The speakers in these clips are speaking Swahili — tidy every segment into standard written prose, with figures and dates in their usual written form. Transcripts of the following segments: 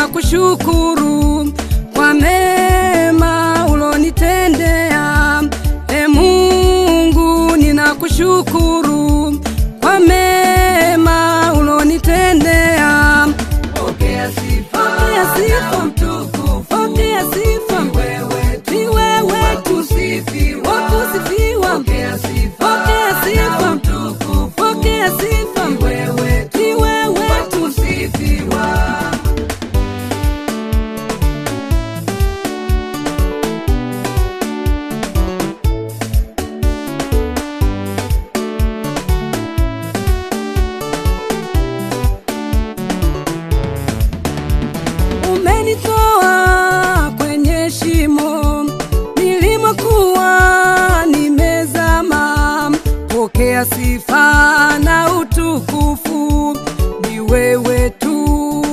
ninakushukuru kwa mema ulonitendea. Mungu ninakushukuru kwa mema ulonitendea. Pokea sifa, Sifa mtukufu, pokea sifa, ni wewe tusifiwa. wakusifiwa. Pokea sifa, Pokea sifa, mtukufu, pokea sifa, ni wewe tusifiwa. Umenitoa kwenye shimo nilimokuwa nimezama. Pokea sifa na utukufu, ni wewe tu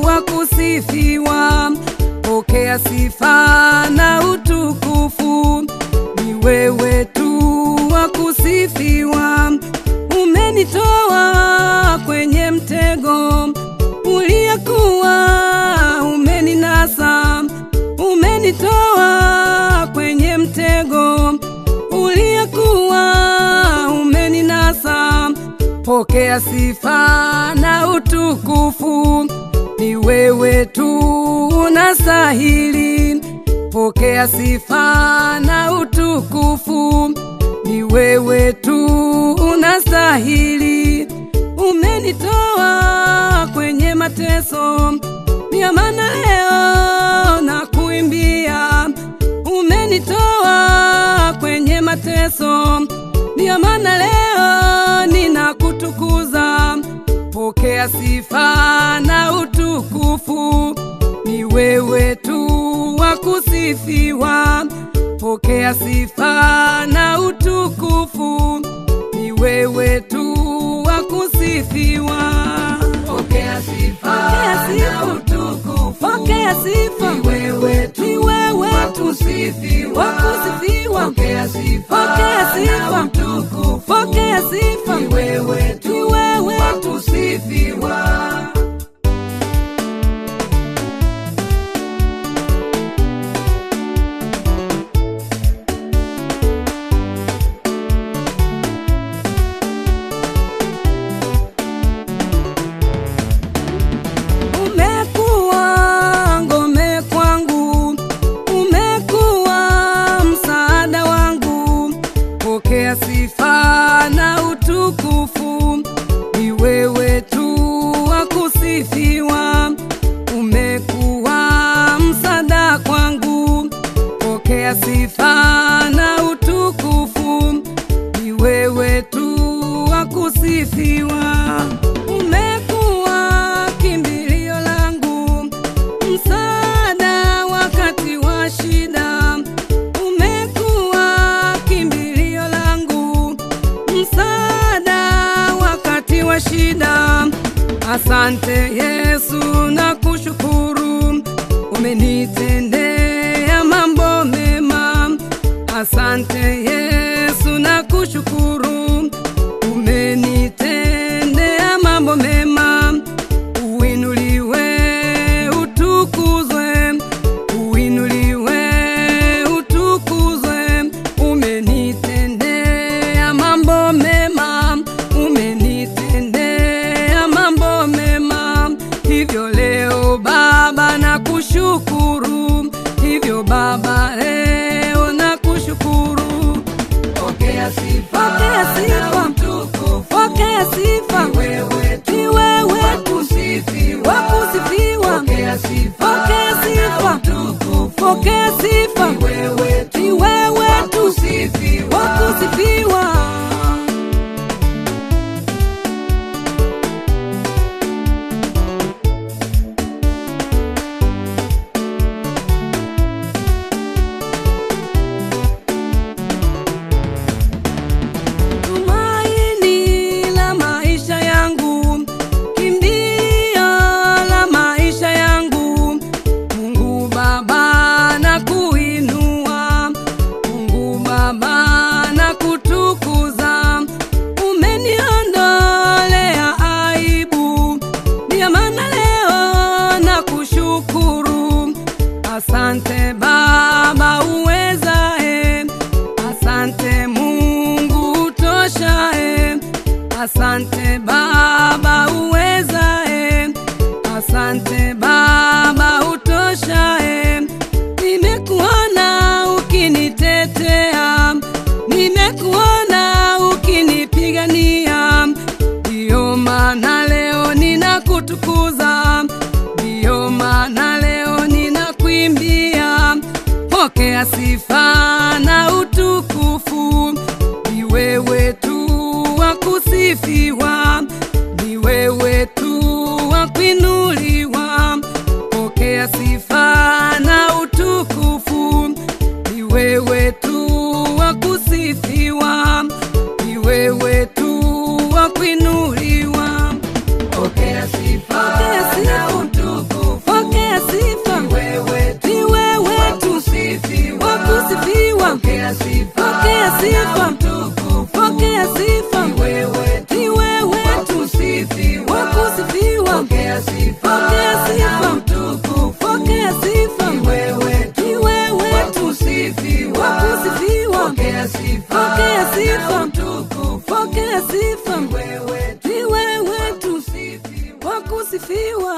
wakusifiwa. Pokea sifa na utukufu, ni wewe tu wakusifiwa. Umenitoa kwenye mtego uliyekuwa umeninasa. Umenitoa kwenye mtego uliyekuwa umeninasa. Pokea sifa na utukufu, ni wewe tu unastahili. Pokea sifa na utukufu, ni wewe tu unastahili. Umenitoa kwenye mateso, ndio maana leo nakuimbia. Umenitoa kwenye mateso, ndio maana leo ninakutukuza. Pokea sifa na utukufu, ni wewe tu wakusifiwa. Pokea sifa na utukufu, ni wewe tu wakusifiwa. Pokea sifa, Pokea utukufu, pokea sifa, ni wewe tu wakusifiwa. Pokea sifa, Pokea sifa, utukufu, pokea sifa, ni wewe tu wakusifiwa. Umekuwa ngome kwangu, umekuwa msaada wangu. Pokea sifa na utukufu, ni wewe tu wakusifiwa. Umekuwa msaada kwangu. Pokea sifa na utukufu, ni wewe tu wakusifiwa. Umekuwa kimbilio langu, msaada wakati wa shida. Umekuwa kimbilio langu, msaada wakati wa shida. Asante Yesu, nakushukuru, umenitendea mambo mema. Asante Yesu, nakushukuru, umenitendea mambo mema. Uinuliwe, utukuzwe, uinuliwe, utukuzwe. Umenitendea mambo mema, umenitendea mambo mema. Hivyo leo Baba nakushukuru, hivyo Baba leo nakushukuru. Pokea sifa, Pokea sifa, utukufu, pokea sifa, ni wewe tu ni wewe wakusifiwa. wakusifiwa. Pokea sifa, Pokea sifa, utukufu, pokea sifa, ni wewe tu ni wewe tu wakusifiwa. wakusifiwa. Tumaini la maisha yangu, kimbilio la maisha yangu. Mungu Baba nakuinua, Mungu Baba nakutukuza. Asante Baba utoshaye, nimekuona ukinitetea, nimekuona ukinipigania. Ndiyo maana leo ninakutukuza, ndiyo maana leo ninakuimbia. Pokea sifa na utukufu, ni wewe tu wa kusifiwa, ni wewe tu wa kuinuliwa. Pokea sifa na utukufu, ni wewe tu wa kusifiwa, ni wewe tu wa kuinuliwa. Pokea sifa na utukufu, pokea sifa, ni wewe tu ni wewe wa tu kusifiwa. wa kusifiwa. Pokea sifa Pokea sifa, na utukufu, pokea sifa, ni wewe tu ni wewe wa tu kusifiwa. wa kusifiwa. Pokea sifa Pokea sifa, na utukufu, pokea sifa, ni wewe tu ni wewe wa tu kusifiwa. wa kusifiwa. Pokea sifa Pokea na sifa, utukufu, pokea sifa, ni wewe tu ni wewe tu kusifiwa. wa kusifiwa.